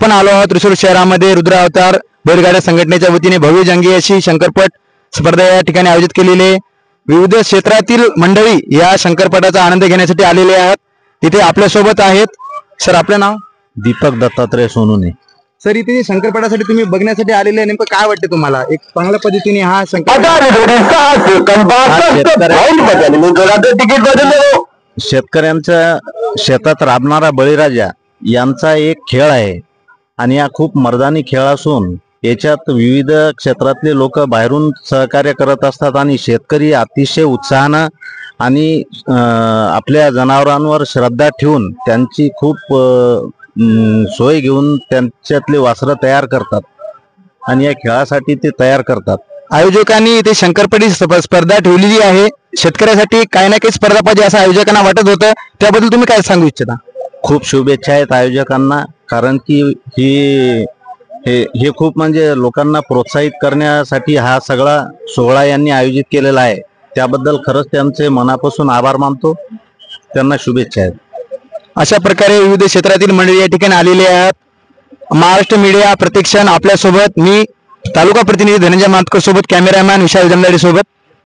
आपण आलो आहोत त्रिशूर शहरामध्ये रुद्र अवतार बैलगाड्या संघटनेच्या वतीने भव्य जंगी अशी शंकरपट स्पर्धा या ठिकाणी आयोजित केलेली आहे। विविध क्षेत्रातील मंडळी या शंकरपटाचा आनंद घेण्यासाठी आलेले आहेत। तिथे आपल्या सोबत आहेत सर, आपलं नाव? दीपक दत्तात्रय सोनूने। सर, इथे शंकरपटासाठी तुम्ही बघण्यासाठी आलेले, नेमकं काय वाटतं तुम्हाला? एक चांगल्या पद्धतीने हा शेतकऱ्यांच्या शेतात राबणारा बळीराजा यांचा एक खेळ आहे आणि हा खूप मर्दानी खेळ असून याच्यात विविध क्षेत्रातले लोक बाहेरून सहकार्य करत असतात आणि शेतकरी अतिशय उत्साहानं आणि आपल्या जनावरांवर श्रद्धा ठेवून त्यांची खूप सोय घेऊन त्यांच्यातले वासरं तयार करतात आणि या खेळासाठी ते तयार करतात। आयोजकांनी इथे शंकरपटी स्पर्धा ठेवलेली आहे। शेतकऱ्यासाठी काही ना काही स्पर्धा पाहिजे असं आयोजकांना वाटत होतं, त्याबद्दल तुम्ही काय सांगू इच्छिता? खूप शुभेच्छा आहेत आयोजकांना, कारण की हे खूप म्हणजे लोकांना प्रोत्साहित करण्यासाठी हा सगळा सोहळा यांनी आयोजित केलेला आहे। त्याबद्दल खरंच त्यांचे मनापासून आभार मानतो, त्यांना शुभेच्छा आहेत। अशा प्रकारे विविध क्षेत्रातील मंडळी या ठिकाणी आलेले आहेत। महाराष्ट्र मीडिया प्रत्यक्षात आपल्यासोबत, मी तालुका प्रतिनिधी धनंजय मातकर सोबत, कॅमेरामॅन विशाल जमदारी सोबत।